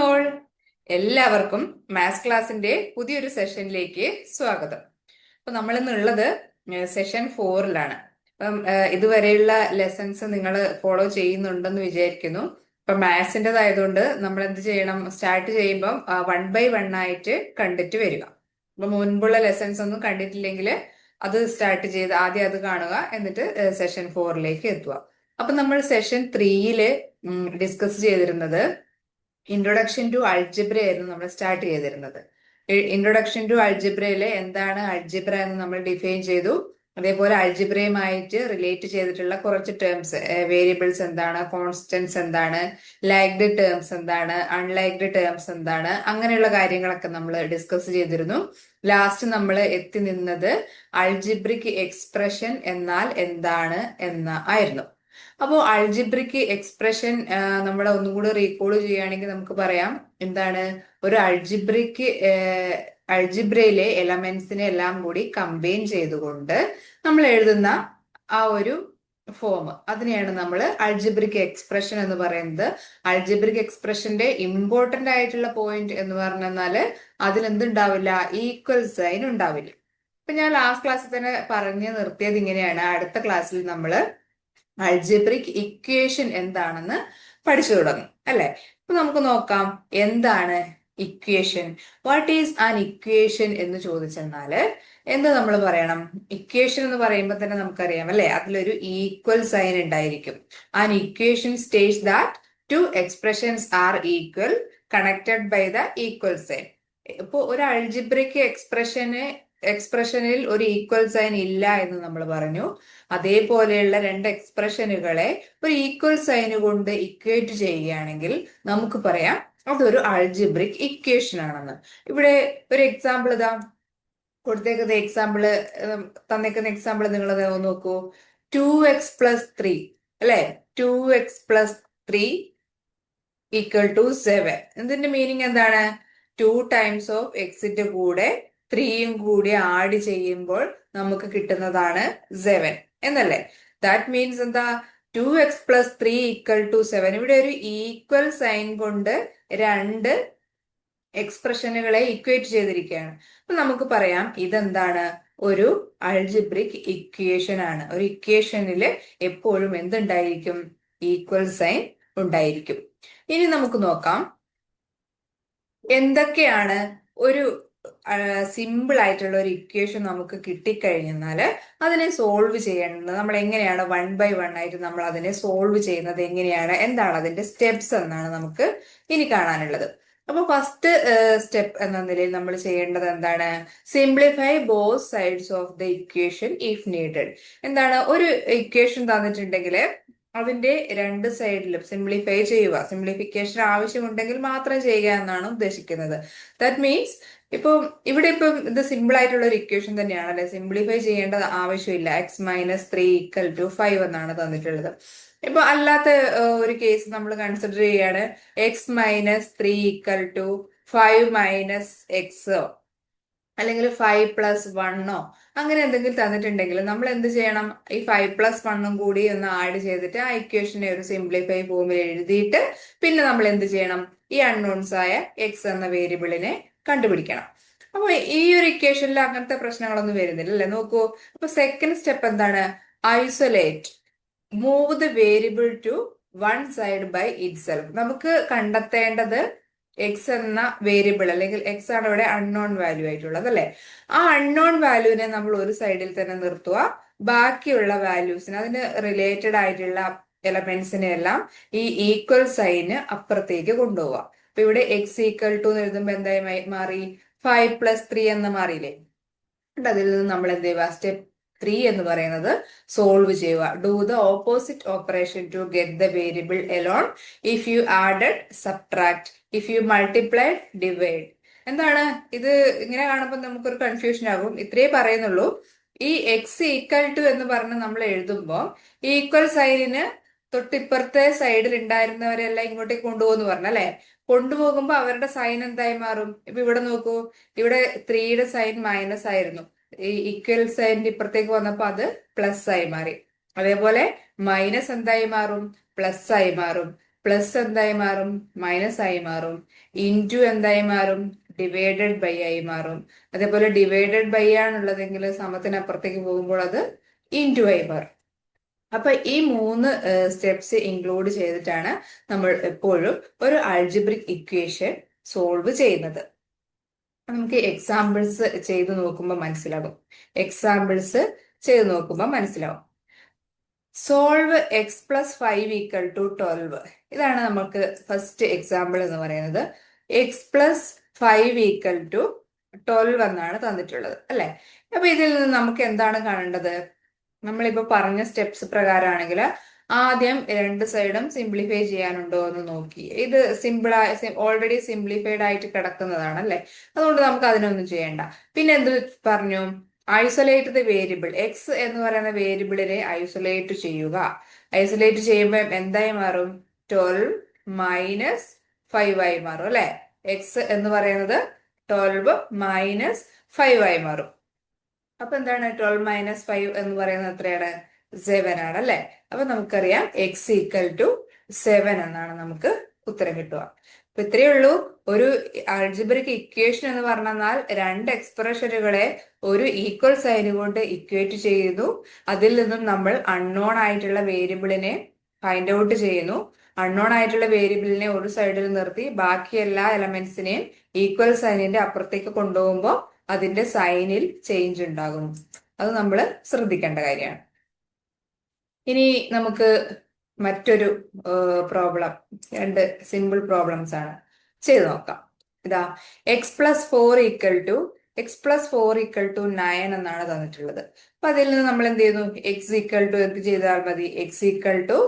Morning all. എല്ലാവർക്കും maths ക്ലാസ്സിന്റെ പുതിയൊരു സെഷനിലേക്ക് സ്വാഗതം. അപ്പൊ നമ്മൾ ഇന്നുള്ളത് സെഷൻ 4-ലാണ്. അപ്പം ഇതുവരെയുള്ള ലെസൺസ് നിങ്ങൾ ഫോളോ ചെയ്യുന്നുണ്ടെന്ന് വിചാരിക്കുന്നു. ഇപ്പൊ മാത്സിൻ്റെതായതുകൊണ്ട് നമ്മൾ എന്ത് ചെയ്യണം, സ്റ്റാർട്ട് ചെയ്യുമ്പം 1 by 1 ആയിട്ട് കണ്ടിട്ട് വരിക. അപ്പൊ മുൻപുള്ള ലെസൺസ് ഒന്നും കണ്ടിട്ടില്ലെങ്കിൽ അത് സ്റ്റാർട്ട് ചെയ്ത് ആദ്യം അത് കാണുക, എന്നിട്ട് സെഷൻ 4-ലേക്ക് എത്തുക. അപ്പൊ നമ്മൾ സെഷൻ 3-ല് ഡിസ്കസ് ചെയ്തിരുന്നത് ഇൻട്രൊഡക്ഷൻ ടു അൾജിബ്ര ആയിരുന്നു നമ്മൾ സ്റ്റാർട്ട് ചെയ്തിരുന്നത്. ഇൻട്രൊഡക്ഷൻ ടു അൾജിബ്രയിലെ എന്താണ് അൾജിബ്ര എന്ന് നമ്മൾ ഡിഫൈൻ ചെയ്തു. അതേപോലെ അൾജിബ്രയുമായിട്ട് റിലേറ്റ് ചെയ്തിട്ടുള്ള കുറച്ച് ടേംസ്, വേരിയബിൾസ് എന്താണ്, കോൺസ്റ്റൻസ് എന്താണ്, ലൈക്ഡ് ടേംസ് എന്താണ്, അൺലൈക്ഡ് ടേംസ് എന്താണ്, അങ്ങനെയുള്ള കാര്യങ്ങളൊക്കെ നമ്മൾ ഡിസ്കസ് ചെയ്തിരുന്നു. ലാസ്റ്റ് നമ്മൾ എത്തി നിന്നത് അൾജിബ്രിക് എക്സ്പ്രഷൻ എന്നാൽ എന്താണ് ആയിരുന്നു. അപ്പോൾ അൾജിബ്രിക് എക്സ്പ്രഷൻ നമ്മൾ ഒന്നും കൂടി റീകോൾ ചെയ്യുകയാണെങ്കിൽ നമുക്ക് പറയാം എന്താണ്, ഒരു അൾജിബ്രയിലെ എലമെന്റ്സിനെ എല്ലാം കൂടി കമ്പൈൻ ചെയ്തുകൊണ്ട് നമ്മൾ എഴുതുന്ന ആ ഒരു ഫോം, അതിനെയാണ് നമ്മൾ അൾജിബ്രിക് എക്സ്പ്രഷൻ എന്ന് പറയുന്നത്. അൾജിബ്രിക് എക്സ്പ്രഷന്റെ ഇമ്പോർട്ടന്റ് ആയിട്ടുള്ള പോയിന്റ് എന്ന് പറഞ്ഞാല് അതിലെന്തുണ്ടാവില്ല, ഈക്വൽ സൈൻ ഉണ്ടാവില്ല. ഇപ്പൊ ഞാൻ ലാസ്റ്റ് ക്ലാസ്സിൽ തന്നെ പറഞ്ഞു നിർത്തിയത് ഇങ്ങനെയാണ്. അടുത്ത ക്ലാസ്സിൽ നമ്മൾ അൾജിബ്രിക് ഇക്വേഷൻ എന്താണെന്ന് പഠിച്ചു തുടങ്ങും അല്ലെ. അപ്പൊ നമുക്ക് നോക്കാം എന്താണ് equation. What is an equation എന്ന് ചോദിച്ചെന്നാല് എന്ത് നമ്മൾ പറയണം? ഇക്വേഷൻ എന്ന് പറയുമ്പോൾ തന്നെ നമുക്കറിയാം അല്ലെ, അതിലൊരു ഈക്വൽ സൈൻ ഉണ്ടായിരിക്കും. An equation states that two expressions are equal connected by the equal sign. ഇപ്പൊ ഒരു അൾജിബ്രിക് എക്സ്പ്രഷനിൽ ഒരു ഈക്വൽ സൈൻ ഇല്ല എന്ന് നമ്മൾ പറഞ്ഞു. അതേപോലെയുള്ള രണ്ട് എക്സ്പ്രഷനുകളെ ഒരു ഈക്വൽ സൈന് കൊണ്ട് ഇക്വേറ്റ് ചെയ്യുകയാണെങ്കിൽ നമുക്ക് പറയാം അതൊരു അൾജിബ്രിക് ഇക്വേഷൻ ആണെന്ന്. ഇവിടെ ഒരു എക്സാമ്പിൾ ഇതാ കൊടുത്തേക്കുന്ന എക്സാമ്പിള്, തന്നേക്കുന്ന എക്സാമ്പിൾ നിങ്ങൾ നോക്കൂ. 2x+3 അല്ലെ, 2x+3 = 7. ഇതിന്റെ മീനിങ് എന്താണ്? 2 ടൈംസ് ഓഫ് എക്സിന്റെ കൂടെ 3യും കൂടി ആഡ് ചെയ്യുമ്പോൾ നമുക്ക് കിട്ടുന്നതാണ് 7 എന്നല്ലേ. ദാറ്റ് മീൻസ് എന്താ, 2x+3 = 7. ഇവിടെ ഒരു ഈക്വൽ സൈൻ കൊണ്ട് രണ്ട് എക്സ്പ്രഷനുകളെ ഇക്വേറ്റ് ചെയ്തിരിക്കുകയാണ്. അപ്പൊ നമുക്ക് പറയാം ഇതെന്താണ്, ഒരു അൾജിബ്രിക് ഇക്വേഷൻ ആണ്. ഒരു ഇക്വേഷനിൽ എപ്പോഴും എന്തുണ്ടായിരിക്കും, ഈക്വൽ സൈൻ ഉണ്ടായിരിക്കും. ഇനി നമുക്ക് നോക്കാം എന്തൊക്കെയാണ് ഒരു സിമ്പിൾ ആയിട്ടുള്ള ഒരു ഇക്വേഷൻ നമുക്ക് കിട്ടിക്കഴിഞ്ഞാല് അതിനെ സോൾവ് ചെയ്യേണ്ടത്. നമ്മൾ എങ്ങനെയാണ് 1 by 1 ആയിട്ട് നമ്മൾ അതിനെ സോൾവ് ചെയ്യുന്നത് എങ്ങനെയാണ്, എന്താണ് അതിന്റെ സ്റ്റെപ്സ് എന്നാണ് നമുക്ക് ഇനി കാണാനുള്ളത്. അപ്പൊ ഫസ്റ്റ് സ്റ്റെപ്പ് എന്ന നിലയിൽ നമ്മൾ ചെയ്യേണ്ടത് എന്താണ്, simplify both sides of the equation if needed. എന്താണ്, ഒരു ഇക്വേഷൻ തന്നിട്ടുണ്ടെങ്കിൽ അതിന്റെ രണ്ട് സൈഡിലും സിംപ്ലിഫൈ ചെയ്യുക. സിംപ്ലിഫിക്കേഷൻ ആവശ്യമുണ്ടെങ്കിൽ മാത്രം ചെയ്യുക എന്നാണ് ഉദ്ദേശിക്കുന്നത്. ദാറ്റ് മീൻസ് ഇപ്പം ഇത് സിമ്പിൾ ആയിട്ടുള്ള ഒരു ഇക്വേഷൻ തന്നെയാണ് അല്ലെ, സിംപ്ലിഫൈ ചെയ്യേണ്ട ആവശ്യമില്ല. x-3 = 5 എന്നാണ് തന്നിട്ടുള്ളത്. ഇപ്പൊ അല്ലാത്ത ഒരു കേസ് നമ്മൾ കൺസിഡർ ചെയ്യാണ്, x-3 = 5 - x അല്ലെങ്കിൽ 5+1 അങ്ങനെ എന്തെങ്കിലും തന്നിട്ടുണ്ടെങ്കിൽ നമ്മൾ എന്ത് ചെയ്യണം, ഈ 5+1 കൂടി ഒന്ന് ആഡ് ചെയ്തിട്ട് ആ ഇക്വേഷനെ ഒരു സിംപ്ലിഫൈ ഫോമിൽ എഴുതിയിട്ട് പിന്നെ നമ്മൾ എന്ത് ചെയ്യണം, ഈ അൺനോൺസ് ആയ എക്സ് എന്ന വേരിയബിളിനെ കണ്ടുപിടിക്കണം. അപ്പൊ ഈ ഒരു ഇക്വേഷനിൽ അങ്ങനത്തെ പ്രശ്നങ്ങളൊന്നും വരുന്നില്ല അല്ലെ. നോക്കൂ, അപ്പൊ സെക്കൻഡ് സ്റ്റെപ്പ് എന്താണ്, isolate, move the variable to one side by itself. നമുക്ക് കണ്ടെത്തേണ്ടത് എക്സ് എന്ന വേരിയബിൾ, അല്ലെങ്കിൽ എക്സ് ആണ് ഇവിടെ അൺനോൺ വാല്യൂ ആയിട്ടുള്ളത് അല്ലെ. ആ അൺനോൺ വാല്യൂവിനെ നമ്മൾ ഒരു സൈഡിൽ തന്നെ നിർത്തുക, ബാക്കിയുള്ള വാല്യൂസിന് അതിന് റിലേറ്റഡ് ആയിട്ടുള്ള എലമെന്റ്സിനെ എല്ലാം ഈ ഈക്വൽ സൈന് അപ്പുറത്തേക്ക് കൊണ്ടുപോവുക. അപ്പൊ ഇവിടെ x = എന്ന് എഴുതുമ്പോൾ എന്തായി മാറി, 5+3 എന്ന് മാറിയില്ലേ. അതിൽ നിന്ന് നമ്മൾ എന്ത് ചെയ്യുക, സ്റ്റെപ്പ് 3 എന്ന് പറയുന്നത് സോൾവ് ചെയ്യുക. Do the opposite operation to get the variable alone. If you added subtract, if you multiplied divide. എന്താണ് ഇത്, ഇങ്ങനെ കാണുമ്പോൾ നമുക്കൊരു കൺഫ്യൂഷൻ ആകും. ഇത്രേ പറയുന്നുള്ളൂ, ഈ x = എന്ന് പറഞ്ഞ് നമ്മൾ എഴുതുമ്പോൾ ഈക്വൽ സൈനിന് തൊട്ടിപ്പുറത്തെ സൈഡിൽ ഉണ്ടായിരുന്നവരെല്ലാം ഇങ്ങോട്ടേക്ക് കൊണ്ടുപോകുന്നു പറഞ്ഞു അല്ലെ. കൊണ്ടുപോകുമ്പോൾ അവരുടെ സൈൻ എന്തായി മാറും. ഇപ്പൊ ഇവിടെ നോക്കൂ, ഇവിടെ 3യുടെ സൈൻ മൈനസ് ആയിരുന്നു, ഈ ഈക്വൽ സൈനിന്റെ ഇപ്പുറത്തേക്ക് വന്നപ്പോ അത് പ്ലസ് ആയി മാറി. അതേപോലെ മൈനസ് എന്തായി മാറും, പ്ലസ് ആയി മാറും. പ്ലസ് എന്തായി മാറും? മൈനസ് ആയി മാറും. ഇൻറ്റു എന്തായി മാറും? ഡിവൈഡഡ് ബൈ ആയി മാറും. അതേപോലെ ഡിവൈഡഡ് ബൈ ആണുള്ളതെങ്കിൽ സമത്തിനപ്പുറത്തേക്ക് പോകുമ്പോൾ അത് ഇൻറ്റു ആയി മാറും. അപ്പൊ ഈ 3 സ്റ്റെപ്സ് ഇൻക്ലൂഡ് ചെയ്തിട്ടാണ് നമ്മൾ എപ്പോഴും ഒരു ആൾജിബ്രിക് ഇക്വേഷൻ സോൾവ് ചെയ്യുന്നത്. നമുക്ക് എക്സാമ്പിൾസ് ചെയ്ത് നോക്കുമ്പോൾ മനസ്സിലാകും. എക്സാമ്പിൾസ് ചെയ്ത് നോക്കുമ്പോൾ മനസ്സിലാവും. Solve x plus 5 equal to 12. ഇതാണ് നമുക്ക് ഫസ്റ്റ് എക്സാമ്പിൾ എന്ന് പറയുന്നത്. എക്സ് പ്ലസ് 5 ഈക്വൽ ടു 12 എന്നാണ് തന്നിട്ടുള്ളത് അല്ലെ. അപ്പൊ ഇതിൽ നിന്ന് നമുക്ക് എന്താണ് കാണേണ്ടത്? നമ്മളിപ്പോ പറഞ്ഞ സ്റ്റെപ്സ് പ്രകാരമാണെങ്കിൽ ആദ്യം രണ്ട് സൈഡും സിംപ്ലിഫൈ ചെയ്യാനുണ്ടോ എന്ന് നോക്കി. ഇത് ഓൾറെഡി സിംപ്ലിഫൈഡ് ആയിട്ട് കിടക്കുന്നതാണ് അല്ലെ. അതുകൊണ്ട് നമുക്ക് അതിനൊന്നും ചെയ്യണ്ട. പിന്നെ എന്ത് പറഞ്ഞു? Isolate the variable. എക്സ് എന്ന് പറയുന്ന വേരിയബിളിനെ ഐസൊലേറ്റ് ചെയ്യുക. ഐസൊലേറ്റ് ചെയ്യുമ്പോൾ എന്തായി മാറും? 12 മൈനസ് 5 ആയി മാറും അല്ലെ. എക്സ് എന്ന് പറയുന്നത് 12 മൈനസ് 5 ആയി മാറും. അപ്പൊ എന്താണ് 12 മൈനസ് 5 എന്ന് പറയുന്നത്? എത്രയാണ്? 7 ആണ് അല്ലെ. അപ്പൊ നമുക്കറിയാം എക്സ് ഈക്വൽ ടു 7 എന്നാണ് നമുക്ക് ഉത്തരം കിട്ടുക. അപ്പൊ ഇത്രയേ ഉള്ളൂ. ഒരു ആൾജിബ്രിക് ഇക്വേഷൻ എന്ന് പറഞ്ഞാൽ രണ്ട് എക്സ്പ്രഷനുകളെ ഒരു ഈക്വൽ സൈൻ കൊണ്ട് ഇക്വേറ്റ് ചെയ്യുന്നു. അതിൽ നിന്നും നമ്മൾ അൺനോൺ ആയിട്ടുള്ള വേരിയബിളിനെ ഫൈൻഡ് ഔട്ട് ചെയ്യുന്നു. അൺനോൺ ആയിട്ടുള്ള വേരിയബിളിനെ ഒരു സൈഡിൽ നിർത്തി ബാക്കി എല്ലാ എലമെന്റ്സിനെയും ഈക്വൽ സൈനിന്റെ അപ്പുറത്തേക്ക് കൊണ്ടുപോകുമ്പോൾ അതിന്റെ സൈനിൽ ചേഞ്ച് ഉണ്ടാകും. അത് നമ്മൾ ശ്രദ്ധിക്കേണ്ട കാര്യമാണ്. ഇനി നമുക്ക് മറ്റൊരു പ്രോബ്ലം, രണ്ട് സിമ്പിൾ പ്രോബ്ലംസ് ആണ്, ചെയ്ത് നോക്കാം. ഇതാ എക്സ് പ്ലസ് 4 ഈക്വൽ ടു 9 എന്നാണ് തന്നിട്ടുള്ളത്. അപ്പൊ അതിൽ നിന്ന് നമ്മൾ എന്ത് ചെയ്യുന്നു? എക്സ് ഈക്വൽ ടു എന്ത് ചെയ്താൽ മതി? X equal to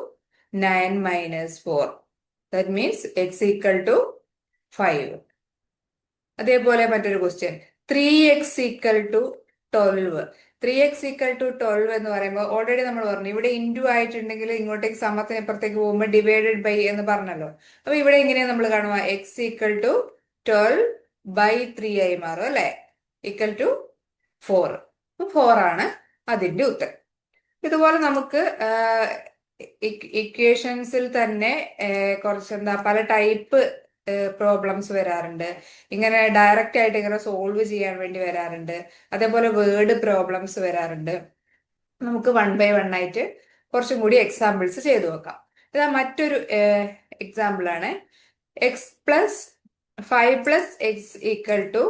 9 minus 4. That means x equal to 5. അതേപോലെ മറ്റൊരു question 3x equal to 12. 3x equal to 12 എന്ന് പറയുമ്പോൾ ഓൾറെഡി നമ്മൾ പറഞ്ഞു ഇവിടെ ഇൻറ്റു ആയിട്ടുണ്ടെങ്കിൽ ഇങ്ങോട്ടേക്ക് സമത്തിന് ഇപ്പുറത്തേക്ക് പോകുമ്പോൾ ഡിവൈഡഡ് ബൈ എന്ന് പറഞ്ഞല്ലോ. അപ്പൊ ഇവിടെ എങ്ങനെയാ നമ്മൾ കാണുക? എക്സ് ഈക്വൽ ടു 12 ബൈ 3 ആയി മാറും അല്ലെ. Equal to 4. 4 ആണ് അതിന്റെ ഉത്തരം. ഇതുപോലെ നമുക്ക് ഇക്വേഷൻസിൽ തന്നെ കുറച്ചെന്താ പല ടൈപ്പ് പ്രോബ്ലംസ് വരാറുണ്ട്. ഇങ്ങനെ ഡയറക്റ്റ് ആയിട്ട് ഇങ്ങനെ സോൾവ് ചെയ്യാൻ വേണ്ടി വരാറുണ്ട്. അതേപോലെ വേർഡ് പ്രോബ്ലംസ് വരാറുണ്ട്. നമുക്ക് 1 ബൈ 1 ആയിട്ട് കുറച്ചും കൂടി എക്സാമ്പിൾസ് ചെയ്തു നോക്കാം. ഇതാ മറ്റൊരു എക്സാമ്പിൾ ആണ്. X plus 5 plus x equal to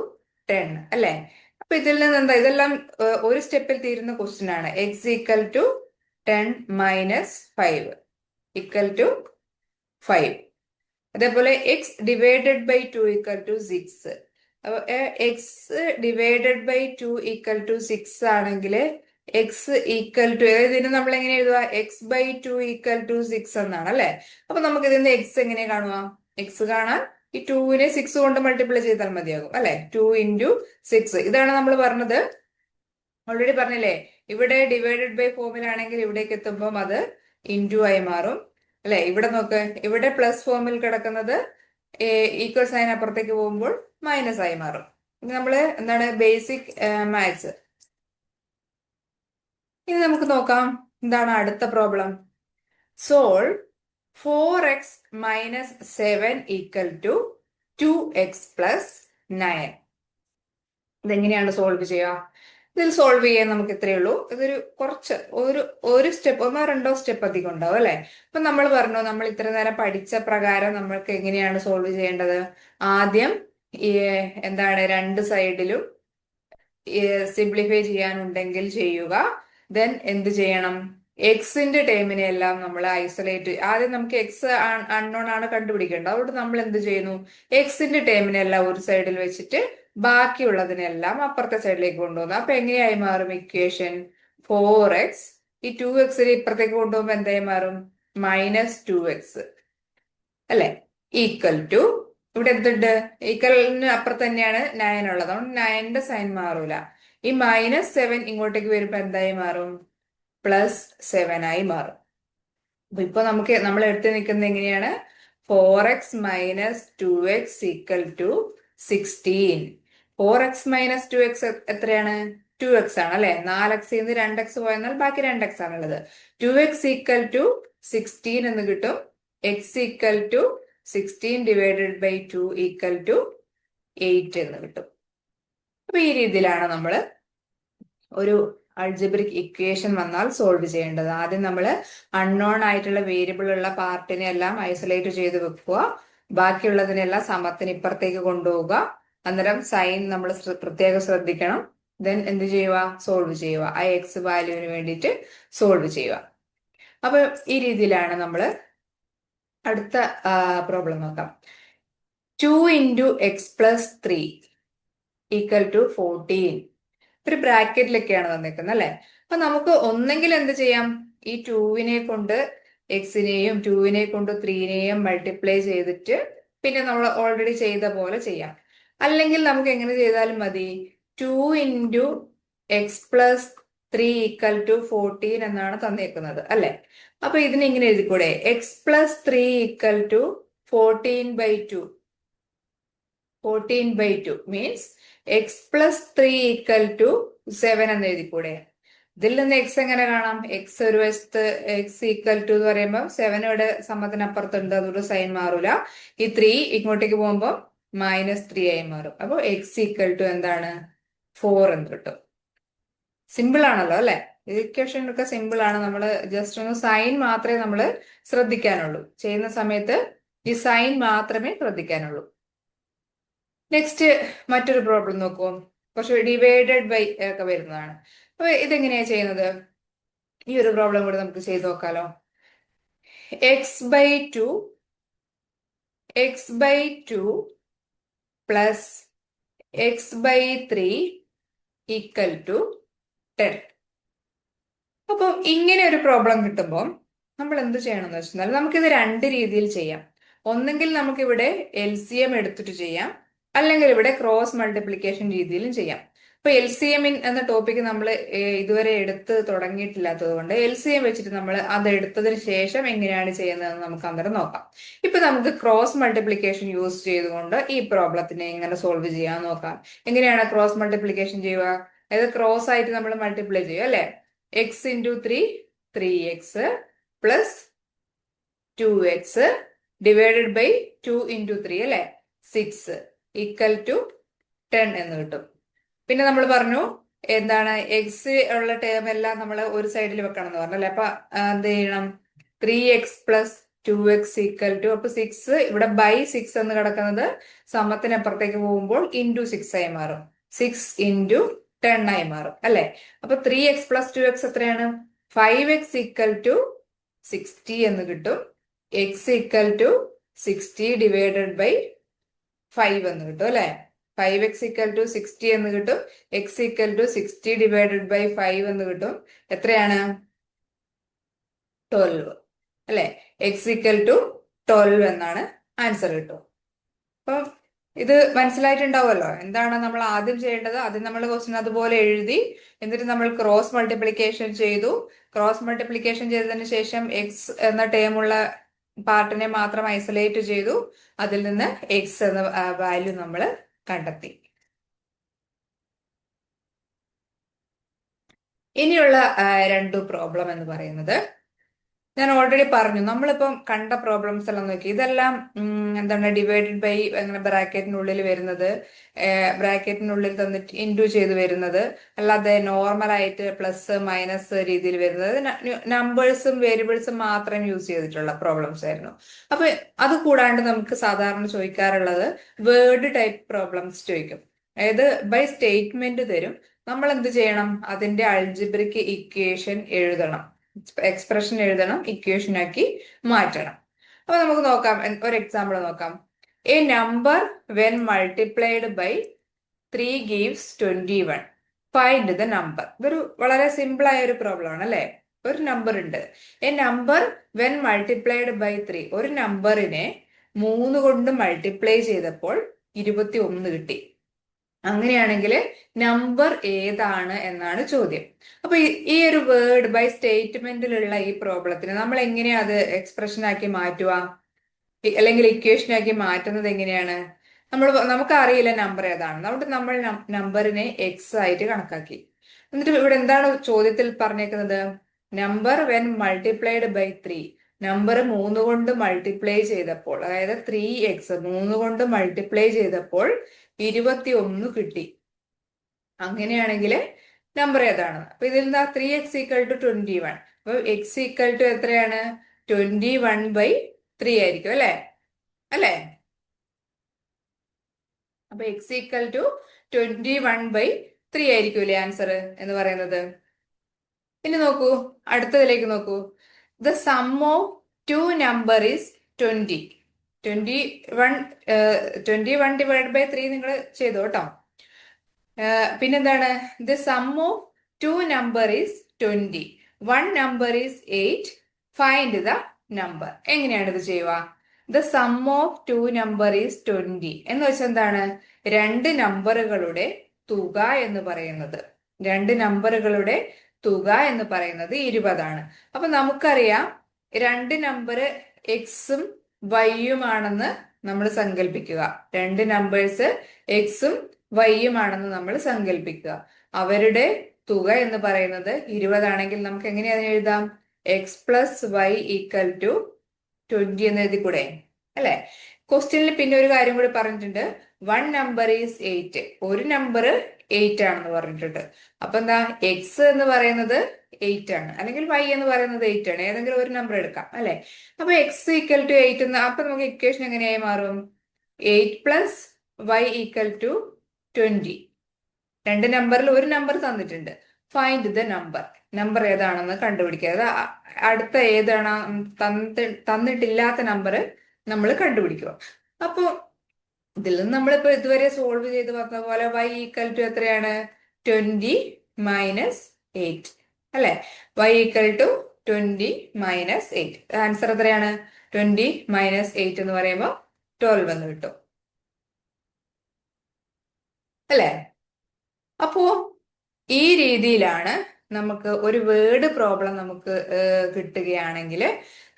10 അല്ലെ. അപ്പൊ ഇതിൽ നിന്ന് എന്താ? ഇതെല്ലാം ഒരു സ്റ്റെപ്പിൽ തീരുന്ന ക്വസ്റ്റ്യൻ ആണ്. X equal to 10 minus 5 equal to 5. അതേപോലെ x divided by 2 equal to 6. അപ്പൊ x divided by 2 equal to 6 ആണെങ്കിൽ എക്സ് ഈക്വൽ ടു ഇതിന് നമ്മൾ എങ്ങനെ എഴുതുക? എക്സ് ബൈ 2 ഈക്വൽ ടു 6 എന്നാണ് അല്ലെ. അപ്പൊ നമുക്ക് ഇതിന്റെ എക്സ് എങ്ങനെ കാണുക? എക്സ് കാണാൻ ഈ 2നെ 6 കൊണ്ട് മൾട്ടിപ്ലൈ ചെയ്താൽ മതിയാകും അല്ലെ. 2 ഇൻറ്റു 6 ഇതാണ് നമ്മൾ പറഞ്ഞത്. ഓൾറെഡി പറഞ്ഞില്ലേ, ഇവിടെ ഡിവൈഡഡ് ബൈ ഫോമിലാണെങ്കിൽ ഇവിടേക്ക് എത്തുമ്പോൾ അത് ഇൻറ്റു ആയി മാറും അല്ലെ. ഇവിടെ നോക്ക്, ഇവിടെ പ്ലസ് ഫോമിൽ കിടക്കുന്നത് ഈക്വൽ സൈൻ അപ്പുറത്തേക്ക് പോകുമ്പോൾ മൈനസ് ആയി മാറും. നമ്മള് എന്താണ് ബേസിക് മാത്സ്. ഇനി നമുക്ക് നോക്കാം എന്താണ് അടുത്ത problem. Solve 4x minus 7 equal to 2x plus 9. ഇതെങ്ങനെയാണ് സോൾവ് ചെയ്യുക? ഇതിൽ സോൾവ് ചെയ്യാൻ നമുക്ക് ഇത്രയേ ഉള്ളൂ. ഇതൊരു കുറച്ച് ഒരു സ്റ്റെപ്പ്, ഒന്നോ രണ്ടോ സ്റ്റെപ്പ് അധികം ഉണ്ടാവും അല്ലെ. അപ്പൊ നമ്മൾ പറഞ്ഞു നമ്മൾ ഇത്ര നേരം പഠിച്ച പ്രകാരം നമ്മൾക്ക് എങ്ങനെയാണ് സോൾവ് ചെയ്യേണ്ടത്? ആദ്യം എന്താണ് രണ്ട് സൈഡിലും സിംപ്ലിഫൈ ചെയ്യാനുണ്ടെങ്കിൽ ചെയ്യുക. ദെൻ എന്ത് ചെയ്യണം? എക്സിന്റെ ടേമിനെ എല്ലാം നമ്മൾ ഐസൊലേറ്റ്. ആദ്യം നമുക്ക് എക്സ് അൺനോൺ ആണ് കണ്ടുപിടിക്കേണ്ടത്. അതുകൊണ്ട് നമ്മൾ എന്ത് ചെയ്യുന്നു? എക്സിന്റെ ടേമിനെ എല്ലാം ഒരു സൈഡിൽ വെച്ചിട്ട് ബാക്കിയുള്ളതിനെല്ലാം അപ്പുറത്തെ സൈഡിലേക്ക് കൊണ്ടുപോകുന്നു. അപ്പൊ എങ്ങനെയായി മാറും ഇക്വേഷൻ? 4x ഈ 2xനെ ഇപ്പുറത്തേക്ക് കൊണ്ടുപോകുമ്പോൾ എന്തായി മാറും? മൈനസ് 2x അല്ലെ. ഈക്വൽ ടു ഇവിടെ എന്തുണ്ട്? ഈക്വലിന് അപ്പുറത്ത് തന്നെയാണ് 9 ഉള്ളത്. അതുകൊണ്ട് 9ന്റെ സൈൻ മാറൂല. ഈ മൈനസ് 7 ഇങ്ങോട്ടേക്ക് വരുമ്പോ എന്തായി മാറും? പ്ലസ് 7 ആയി മാറും. അപ്പൊ ഇപ്പൊ നമ്മൾ എടുത്ത് നിൽക്കുന്നത് എങ്ങനെയാണ്? 4x minus 2x equal to 16. 4x minus 2x എത്രയാണ്? 2x ആണ് അല്ലെ. 4x ന്ന് 2x പോയെന്നാൽ ബാക്കി 2x ആണുള്ളത്. 2x ഈക്വൽ ടു 16 എന്ന് കിട്ടും. X equal to 16 divided by 2 equal to 8 എന്ന് കിട്ടും. അപ്പൊ ഈ രീതിയിലാണ് നമ്മൾ ഒരു അൾജിബ്രിക് ഇക്വേഷൻ വന്നാൽ സോൾവ് ചെയ്യേണ്ടത്. ആദ്യം നമ്മൾ അൺനോൺ ആയിട്ടുള്ള വേരിയബിൾ ഉള്ള പാർട്ടിനെ എല്ലാം ഐസൊലേറ്റ് ചെയ്ത് വെക്കുക, ബാക്കിയുള്ളതിനെല്ലാം സമത്തിന് ഇപ്പുറത്തേക്ക് കൊണ്ടുപോവുക, അന്നേരം സൈൻ നമ്മൾ പ്രത്യേകം ശ്രദ്ധിക്കണം. ദെൻ എന്ത് ചെയ്യുക? സോൾവ് ചെയ്യുക. ആ എക്സ് വാല്യൂവിന് വേണ്ടിയിട്ട് സോൾവ് ചെയ്യുക. അപ്പൊ ഈ രീതിയിലാണ് നമ്മൾ അടുത്ത പ്രോബ്ലം നോക്കാം. 2 into x plus 3 equal to 14. ഒരു ബ്രാക്കറ്റിലൊക്കെയാണ് തന്നിരിക്കുന്നത് അല്ലെ. അപ്പൊ നമുക്ക് ഒന്നെങ്കിൽ എന്ത് ചെയ്യാം, ഈ 2വിനെ കൊണ്ട് എക്സിനെയും 2വിനെ കൊണ്ട് 3നെയും മൾട്ടിപ്ലൈ ചെയ്തിട്ട് പിന്നെ നമ്മൾ ഓൾറെഡി ചെയ്ത പോലെ ചെയ്യാം. അല്ലെങ്കിൽ നമുക്ക് എങ്ങനെ ചെയ്താലും മതി, 2 into x plus 3 equal to 14 എന്നാണ് തന്നേക്കുന്നത് അല്ലെ. അപ്പൊ ഇതിനെ ഇങ്ങനെ എഴുതിക്കൂടെ, x plus 3 equal to 14/2. 14/2 means x plus 3 equal to 7 എന്ന് എഴുതിക്കൂടെ. ഇതിൽ നിന്ന് എക്സ് എങ്ങനെ കാണാം? എക്സ് ഒരു വശത്ത് എക്സ് ഈക്വൽ ടു എന്ന് പറയുമ്പോൾ 7 ഇവിടെ സമത്തിനപ്പുറത്തുണ്ട്, അതുകൊണ്ട് സൈൻ മാറൂല. ഈ 3 ഇങ്ങോട്ടേക്ക് പോകുമ്പോൾ -3 ആയി മാറും. അപ്പോൾ എക്സ് ഈക്വൽ ടു എന്താണ്? 4 എന്ന് കിട്ടും. സിമ്പിൾ ആണല്ലോ അല്ലെ. ഇക്വേഷൻ ഒക്കെ സിമ്പിൾ ആണ്. നമ്മൾ ജസ്റ്റ് ഒന്ന് സൈൻ മാത്രമേ നമ്മൾ ശ്രദ്ധിക്കാനുള്ളൂ. ചെയ്യുന്ന സമയത്ത് ഈ സൈൻ മാത്രമേ ശ്രദ്ധിക്കാനുള്ളൂ. നെക്സ്റ്റ് മറ്റൊരു പ്രോബ്ലം നോക്കൂ. കുറച്ച് ഡിവൈഡഡ് ബൈ ഒക്കെ വരുന്നതാണ്. അപ്പൊ ഇതെങ്ങനെയാ ചെയ്യുന്നത്? ഈ ഒരു പ്രോബ്ലം കൂടെ നമുക്ക് ചെയ്ത് നോക്കാലോ. x/2 plus x/3 equal to 10. അപ്പം ഇങ്ങനെ ഒരു പ്രോബ്ലം കിട്ടുമ്പോൾ നമ്മൾ എന്ത് ചെയ്യണം എന്ന് വെച്ചാൽ, നമുക്കിത് രണ്ട് രീതിയിൽ ചെയ്യാം. ഒന്നെങ്കിൽ നമുക്കിവിടെ LCM എടുത്തിട്ട് ചെയ്യാം, അല്ലെങ്കിൽ ഇവിടെ ക്രോസ് മൾട്ടിപ്ലിക്കേഷൻ രീതിയിലും ചെയ്യാം. ഇപ്പൊ LCM എന്ന ടോപ്പിക് നമ്മൾ ഇതുവരെ എടുത്ത് തുടങ്ങിയിട്ടില്ലാത്തത് കൊണ്ട് LCM വെച്ചിട്ട് നമ്മൾ അത് എടുത്തതിന് ശേഷം എങ്ങനെയാണ് ചെയ്യുന്നതെന്ന് നമുക്ക് അന്നേരം നോക്കാം. ഇപ്പൊ നമുക്ക് ക്രോസ് മൾട്ടിപ്ലിക്കേഷൻ യൂസ് ചെയ്തുകൊണ്ട് ഈ പ്രോബ്ലത്തിനെ എങ്ങനെ സോൾവ് ചെയ്യാൻ നോക്കാം. എങ്ങനെയാണ് ക്രോസ് മൾട്ടിപ്ലിക്കേഷൻ ചെയ്യുക? അതായത് ക്രോസ് ആയിട്ട് നമ്മൾ മൾട്ടിപ്ലൈ ചെയ്യും അല്ലെ. X into 3 3x plus 2x divided by 2 into 3 അല്ലെ 6 ഈക്വൽ ടു 10 എന്ന് കിട്ടും. പിന്നെ നമ്മൾ പറഞ്ഞു എന്താണ്, എക്സ് ഉള്ള ടേം എല്ലാം നമ്മൾ ഒരു സൈഡിൽ വെക്കണം എന്ന് പറഞ്ഞല്ലേ. അപ്പൊ എന്ത് ചെയ്യണം? 3x plus 2x equal to, അപ്പൊ 6 ഇവിടെ ബൈ 6 എന്ന് കിടക്കുന്നത് സമത്തിനപ്പുറത്തേക്ക് പോകുമ്പോൾ ഇൻറ്റു 6 ആയി മാറും. 6 ഇൻറ്റു 10 ആയി മാറും അല്ലെ. അപ്പൊ 3x പ്ലസ് 2x എത്രയാണ്? 5x ഈക്വൽ ടു 60 എന്ന് കിട്ടും. x equal to 60 divided by 5 എന്ന് കിട്ടും അല്ലെ. 5x ഈക്വൽ ടു 60 എന്ന് കിട്ടും. x equal to 60 divided by 5 എന്ന് കിട്ടും. എത്രയാണ്? 12 അല്ലെ. x ഈക്വൽ ടു 12 എന്നാണ് ആൻസർ കിട്ടും. അപ്പൊ ഇത് മനസ്സിലായിട്ടുണ്ടാവുമല്ലോ. എന്താണ് നമ്മൾ ആദ്യം ചെയ്യേണ്ടത്? ആദ്യം നമ്മൾ ക്വസ്റ്റ്യൻ അതുപോലെ എഴുതി, എന്നിട്ട് നമ്മൾ ക്രോസ് മൾട്ടിപ്ലിക്കേഷൻ ചെയ്തു. ക്രോസ് മൾട്ടിപ്ലിക്കേഷൻ ചെയ്തതിന് ശേഷം എക്സ് എന്ന ടേമുള്ള പാർട്ടിനെ മാത്രം ഐസൊലേറ്റ് ചെയ്തു. അതിൽ നിന്ന് എക്സ് എന്ന വാല്യൂ നമ്മൾ കണ്ടെത്തി. ഇനിയുള്ള രണ്ടു പ്രോബ്ലം എന്ന് പറയുന്നത്, ഞാൻ ഓൾറെഡി പറഞ്ഞു, നമ്മളിപ്പം കണ്ട പ്രോബ്ലംസ് എല്ലാം നോക്കി. ഇതെല്ലാം എന്താണ് ഡിവൈഡഡ് ബൈ അങ്ങനെ ബ്രാക്കറ്റിനുള്ളിൽ വരുന്നത്, ബ്രാക്കറ്റിനുള്ളിൽ തന്നിട്ട് ഇൻറ്റു ചെയ്ത് വരുന്നത്, അല്ലാതെ നോർമൽ ആയിട്ട് പ്ലസ് മൈനസ് രീതിയിൽ വരുന്നത്, നമ്പേഴ്സും വേരിയബിൾസും മാത്രം യൂസ് ചെയ്തിട്ടുള്ള പ്രോബ്ലംസ് ആയിരുന്നു. അപ്പൊ അത് കൂടാണ്ട് നമുക്ക് സാധാരണ ചോദിക്കാറുള്ളത് വേർഡ് ടൈപ്പ് പ്രോബ്ലംസ് ചോദിക്കും. അതായത് ബൈ സ്റ്റേറ്റ്മെന്റ് തരും, നമ്മൾ എന്ത് ചെയ്യണം? അതിന്റെ അൾജിബ്രിക് ഇക്വേഷൻ എഴുതണം, എക്സ്പ്രഷൻ എഴുതണം, ഇക്വേഷൻ ആക്കി മാറ്റണം. അപ്പൊ നമുക്ക് നോക്കാം, ഒരു എക്സാമ്പിൾ നോക്കാം. A number when multiplied by 3 gives 21. Find the number. ഇതൊരു വളരെ സിമ്പിൾ ആയ ഒരു പ്രോബ്ലം ആണ് അല്ലെ. ഒരു നമ്പർ ഉണ്ട്. A number when multiplied by 3. ഒരു നമ്പറിനെ 3 കൊണ്ട് മൾട്ടിപ്ലൈ ചെയ്തപ്പോൾ 21 കിട്ടി. അങ്ങനെയാണെങ്കിൽ നമ്പർ ഏതാണ് എന്നാണ് ചോദ്യം. അപ്പൊ ഈ ഒരു വേർഡ് ബൈ സ്റ്റേറ്റ്മെന്റിലുള്ള ഈ പ്രോബ്ലത്തിന് നമ്മൾ എങ്ങനെയാ അത് എക്സ്പ്രഷൻ ആക്കി മാറ്റുക, അല്ലെങ്കിൽ ഇക്വേഷൻ ആക്കി മാറ്റുന്നത് എങ്ങനെയാണ്? നമുക്ക് അറിയില്ല നമ്പർ ഏതാണ്. അതുകൊണ്ട് നമ്മൾ നമ്പറിനെ എക്സ് ആയിട്ട് കണക്കാക്കി. എന്നിട്ട് ഇവിടെ എന്താണ് ചോദ്യത്തിൽ പറഞ്ഞേക്കുന്നത്? Number when multiplied by 3. Number 3 കൊണ്ട് മൾട്ടിപ്ലൈ ചെയ്തപ്പോൾ, അതായത് 3x 3 കൊണ്ട് മൾട്ടിപ്ലൈ ചെയ്തപ്പോൾ 21 കിട്ടി. അങ്ങനെയാണെങ്കിൽ നമ്പർ ഏതാണ്? അപ്പൊ ഇതിൽ എന്താ 3x = 21. അപ്പൊ x എത്രയാണ്? 21/3 ആയിരിക്കും അല്ലെ? അല്ലെ? അപ്പൊ x = 21/3 ആയിരിക്കൂലേ ആൻസർ എന്ന് പറയുന്നത്. ഇനി നോക്കൂ, അടുത്തതിലേക്ക് നോക്കൂ. The sum of two number is 20. 21/3 നിങ്ങൾ ചെയ്തു കേട്ടോ. പിന്നെന്താണ്? The sum of two number is 20. One number is 8. Find the number. എങ്ങനെയാണ് ഇത് ചെയ്യുക? The sum of two number is 20 എന്ന് വെച്ചാൽ എന്താണ്? രണ്ട് നമ്പറുകളുടെ തുക എന്ന് പറയുന്നത്, രണ്ട് നമ്പറുകളുടെ തുക എന്ന് പറയുന്നത് 20 ആണ്. അപ്പൊ നമുക്കറിയാം രണ്ട് നമ്പർ എക്സും വൈയുമാണെന്ന് നമ്മൾ സങ്കല്പിക്കുക. രണ്ട് നമ്പേഴ്സ് എക്സും വൈയുമാണെന്ന് നമ്മൾ സങ്കല്പിക്കുക. അവരുടെ തുക എന്ന് പറയുന്നത് 20 ആണെങ്കിൽ നമുക്ക് എങ്ങനെയാ അതിനെ എഴുതാം? x+y = 20 എന്ന് എഴുതിക്കൂടെ? അല്ലെ? ക്വസ്റ്റ്യനിൽ പിന്നെ ഒരു കാര്യം കൂടി പറഞ്ഞിട്ടുണ്ട്. One number is 8. ഒരു നമ്പർ 8 ആണെന്ന് പറഞ്ഞിട്ടുണ്ട്. അപ്പൊ എന്താ? എക്സ് എന്ന് പറയുന്നത് 8 ആണ്, അല്ലെങ്കിൽ y എന്ന് പറയുന്നത് 8 ആണ്. ഏതെങ്കിലും ഒരു നമ്പർ എടുക്കാം അല്ലെ? അപ്പൊ x = 8 എന്ന്, അപ്പൊ നമുക്ക് ഇക്വേഷൻ എങ്ങനെയായി മാറും? 8+y = 20. രണ്ട് നമ്പറിൽ ഒരു നമ്പർ തന്നിട്ടുണ്ട്. Find the number. നമ്പർ ഏതാണെന്ന് കണ്ടുപിടിക്കുക. അത് അടുത്ത ഏതാണ് തന്നിട്ടില്ലാത്ത നമ്പർ നമ്മൾ കണ്ടുപിടിക്കുക. അപ്പൊ ഇതിൽ നിന്ന് നമ്മളിപ്പോ ഇതുവരെ സോൾവ് ചെയ്ത് പറഞ്ഞ പോലെ y = എത്രയാണ്? 20 - 8 അല്ലെ? y = 20 - 8. ആൻസർ എത്രയാണ്? 20 - 8 എന്ന് പറയുമ്പോൾ 12 എന്ന് കിട്ടും അല്ലെ? അപ്പോ ഈ രീതിയിലാണ് നമുക്ക് ഒരു വേർഡ് പ്രോബ്ലം നമുക്ക് കിട്ടുകയാണെങ്കിൽ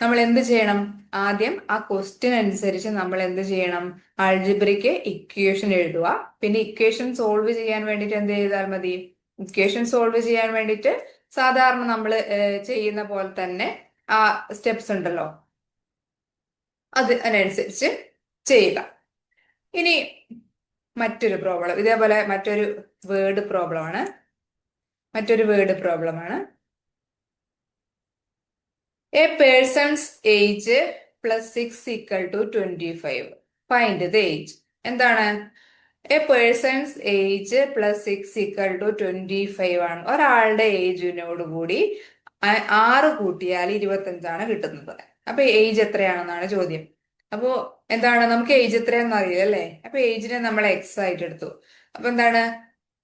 നമ്മൾ എന്ത് ചെയ്യണം? ആദ്യം ആ ക്വസ്റ്റ്യൻ അനുസരിച്ച് നമ്മൾ എന്ത് ചെയ്യണം? ആൾജിബ്രയ്ക്ക് ഇക്വേഷൻ എഴുതുക. പിന്നെ ഇക്വേഷൻ സോൾവ് ചെയ്യാൻ വേണ്ടിയിട്ട് എന്ത് ചെയ്താൽ മതി? ഇക്വേഷൻ സോൾവ് ചെയ്യാൻ വേണ്ടിയിട്ട് സാധാരണ നമ്മൾ ചെയ്യുന്ന പോലെ തന്നെ ആ സ്റ്റെപ്സ് ഉണ്ടല്ലോ, അതിനനുസരിച്ച് ചെയ്യുക. ഇനി മറ്റൊരു പ്രോബ്ലം, ഇതേപോലെ മറ്റൊരു വേർഡ് പ്രോബ്ലമാണ്. A person's age +6 = 25. Find the age. എന്താണ്? എ പേഴ്സൺസ് ഏജ് +6 = 25 ആണ്. ഒരാളുടെ ഏജിനോട് കൂടി 6 കൂട്ടിയാൽ 25 കിട്ടുന്നത്. അപ്പൊ ഏജ് എത്രയാണെന്നാണ് ചോദ്യം. അപ്പോ എന്താണ്? നമുക്ക് ഏജ് എത്രയാണെന്ന് അറിയില്ല അല്ലെ? അപ്പൊ ഏജിനെ നമ്മൾ എക്സ് ആയിട്ട് എടുത്തു. അപ്പൊ എന്താണ്?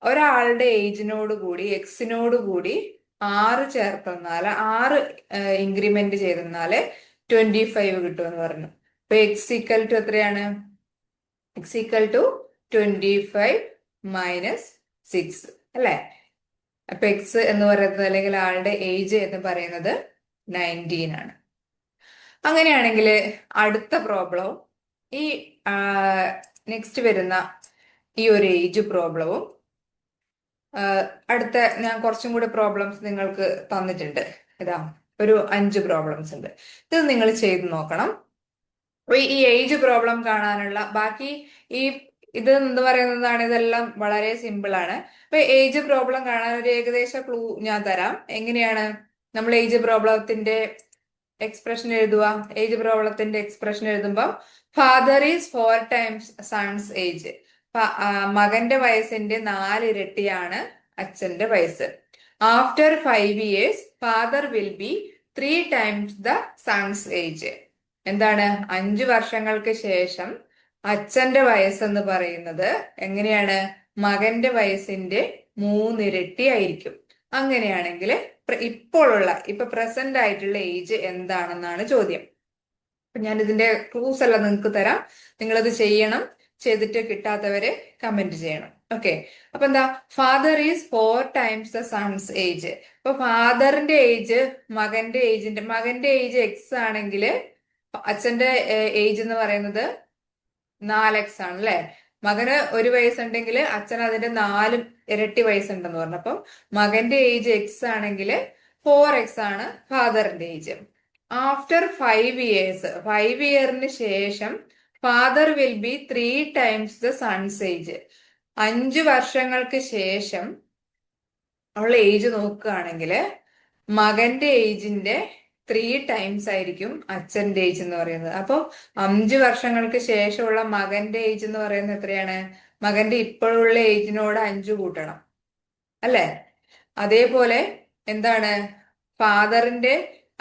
ഒരാളുടെ ഏജിനോട് കൂടി എക്സിനോട് കൂടി 6 ചേർത്തെന്നാൽ, 6 ഇൻക്രിമെന്റ് ചെയ്തെന്നാല് 25 കിട്ടുമെന്ന് പറഞ്ഞു. അപ്പൊ x = എത്രയാണ്? x = 25 - 6 അല്ലെ? അപ്പൊ എക്സ് എന്ന് പറയുന്നത്, അല്ലെങ്കിൽ ആളുടെ ഏജ് എന്ന് പറയുന്നത് 19 ആണ്. അങ്ങനെയാണെങ്കിൽ അടുത്ത പ്രോബ്ലവും ഈ നെക്സ്റ്റ് വരുന്ന ഈ ഒരു ഏജ് പ്രോബ്ലവും അടുത്ത ഞാൻ കുറച്ചും കൂടി പ്രോബ്ലംസ് നിങ്ങൾക്ക് തന്നിട്ടുണ്ട്. ഇതാ ഒരു 5 പ്രോബ്ലംസ് ഉണ്ട്. ഇത് നിങ്ങൾ ചെയ്ത് നോക്കണം. അപ്പൊ ഈ ഏജ് പ്രോബ്ലം കാണാനുള്ള ബാക്കി ഈ ഇത് എന്ത് പറയുന്നതാണ്, ഇതെല്ലാം വളരെ സിമ്പിൾ ആണ്. അപ്പൊ ഏജ് പ്രോബ്ലം കാണാൻ ഒരു ഏകദേശ ക്ലൂ ഞാൻ തരാം. എങ്ങനെയാണ് നമ്മൾ ഏജ് പ്രോബ്ലത്തിന്റെ എക്സ്പ്രഷൻ എഴുതുക? ഏജ് പ്രോബ്ലത്തിന്റെ എക്സ്പ്രഷൻ എഴുതുമ്പോൾ father is 4 times sons age. മകന്റെ വയസ്സിന്റെ 4 ഇരട്ടിയാണ് അച്ഛന്റെ വയസ്സ്. After 5 years father will be 3 times the sons age. എന്താണ്? 5 വർഷങ്ങൾക്ക് ശേഷം അച്ഛന്റെ വയസ്സെന്ന് പറയുന്നത് എങ്ങനെയാണ്? മകന്റെ വയസ്സിന്റെ 3 ഇരട്ടി ആയിരിക്കും. അങ്ങനെയാണെങ്കിൽ ഇപ്പൊ പ്രസന്റ് ആയിട്ടുള്ള ഏജ് എന്താണെന്നാണ് ചോദ്യം. അപ്പൊ ഞാൻ ഇതിന്റെ ക്ലൂസ് എല്ലാം നിങ്ങൾക്ക് തരാം. നിങ്ങളത് ചെയ്യണം. ചെയ്തിട്ട് കിട്ടാത്തവര് കമന്റ് ചെയ്യണം. ഓക്കെ. അപ്പൊ എന്താ? Father is 4 times the sons age. അപ്പൊ ഫാദറിന്റെ ഏജ് മകന്റെ ഏജ് എക്സ് ആണെങ്കിൽ അച്ഛന്റെ ഏജ് എന്ന് പറയുന്നത് 4x ആണ് അല്ലെ? മകന് 1 വയസ്സുണ്ടെങ്കിൽ അച്ഛൻ അതിന്റെ 4 ഇരട്ടി വയസ്സുണ്ടെന്ന് പറഞ്ഞു. അപ്പം മകന്റെ ഏജ് എക്സ് ആണെങ്കിൽ 4x ആണ് ഫാദറിന്റെ ഏജ്. ആഫ്റ്റർ 5 ഇയേഴ്സ്, 5 ഇയറിന് ശേഷം father will be 3 times the sons age. 5 വർഷങ്ങൾക്ക് ശേഷം ഉള്ള ഏജ് നോക്കുകയാണെങ്കിൽ മകന്റെ ഏജിന്റെ 3 ടൈംസ് ആയിരിക്കും അച്ഛന്റെ ഏജ് എന്ന് പറയുന്നത്. അപ്പൊ 5 വർഷങ്ങൾക്ക് ശേഷമുള്ള മകന്റെ ഏജ് എന്ന് പറയുന്നത് എത്രയാണ്? മകന്റെ ഇപ്പോഴുള്ള ഏജിനോട് 5 കൂട്ടണം, അല്ലേ? അതേപോലെ എന്താണ് ഫാദറിന്റെ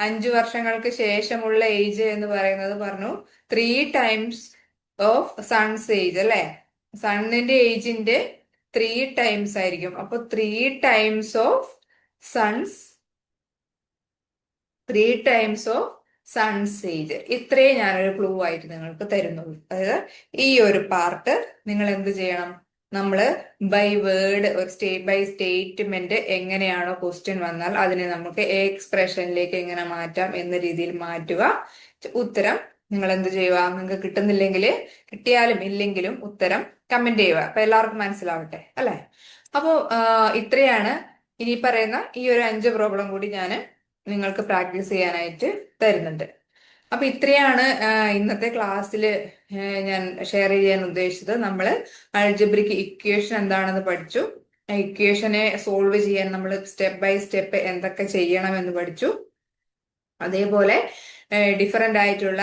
5 വർഷങ്ങൾക്ക് ശേഷമുള്ള ഏജ് എന്ന് പറയുന്നത് പറഞ്ഞു 3 ടൈംസ് ഓഫ് സൺസ് ഏജ്, അല്ലെ? സണ്ണിന്റെ ഏജിന്റെ 3 ടൈംസ് ആയിരിക്കും. അപ്പൊ 3 times of sons, 3 times of sons age. ഇത്രേ ഞാനൊരു ക്ലൂ ആയിട്ട് നിങ്ങൾക്ക് തരുന്നുള്ളൂ. അതായത് ഈ ഒരു പാർട്ട് നിങ്ങൾ എന്ത് ചെയ്യണം? നമ്മള് ബൈ വേർഡ് ഒരു ബൈ സ്റ്റേറ്റ്മെന്റ് എങ്ങനെയാണോ ക്വസ്റ്റ്യൻ വന്നാൽ അതിനെ നമുക്ക് എക്സ്പ്രഷനിലേക്ക് എങ്ങനെ മാറ്റാം എന്ന രീതിയിൽ മാറ്റുക. ഉത്തരം നിങ്ങൾ എന്ത് ചെയ്യുക? നിങ്ങൾക്ക് കിട്ടുന്നില്ലെങ്കിൽ, കിട്ടിയാലും ഇല്ലെങ്കിലും ഉത്തരം കമന്റ് ചെയ്യുക. അപ്പൊ എല്ലാവർക്കും മനസ്സിലാവട്ടെ, അല്ലെ? അപ്പോ ഇത്രയാണ്. ഇനി പറയുന്ന ഈ ഒരു 5 പ്രോബ്ലം കൂടി ഞാൻ നിങ്ങൾക്ക് പ്രാക്ടീസ് ചെയ്യാനായിട്ട് തരുന്നുണ്ട്. അപ്പൊ ഇത്രയാണ് ഇന്നത്തെ ക്ലാസ്സിൽ ഞാൻ ഷെയർ ചെയ്യാൻ ഉദ്ദേശിച്ചത്. നമ്മൾ അൾജബ്രിക് ഇക്വേഷൻ എന്താണെന്ന് പഠിച്ചു. ഇക്വേഷനെ സോൾവ് ചെയ്യാൻ നമ്മൾ സ്റ്റെപ്പ് ബൈ സ്റ്റെപ്പ് എന്തൊക്കെ ചെയ്യണം എന്ന് പഠിച്ചു. അതേപോലെ ഡിഫറെന്റ് ആയിട്ടുള്ള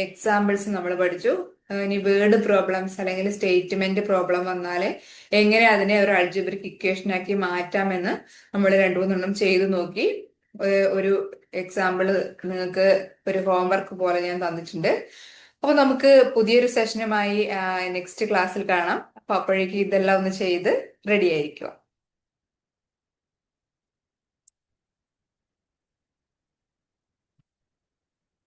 എക്സാമ്പിൾസ് നമ്മൾ പഠിച്ചു. ഇനി വേർഡ് പ്രോബ്ലംസ് അല്ലെങ്കിൽ സ്റ്റേറ്റ്മെന്റ് പ്രോബ്ലം വന്നാൽ എങ്ങനെ അതിനെ ഒരു അൾജബ്രിക് ഇക്വേഷൻ ആക്കി മാറ്റാമെന്ന് നമ്മൾ 2-3 ചെയ്തു നോക്കി. ഒരു എക്സാമ്പിൾ നിങ്ങൾക്ക് ഒരു ഹോംവർക്ക് പോലെ ഞാൻ തന്നിട്ടുണ്ട്. അപ്പൊ നമുക്ക് പുതിയൊരു സെഷനുമായി നെക്സ്റ്റ് ക്ലാസ്സിൽ കാണാം. അപ്പൊ അപ്പോഴേക്കും ഇതെല്ലാം ഒന്ന് ചെയ്ത് റെഡി ആയിരിക്കുക.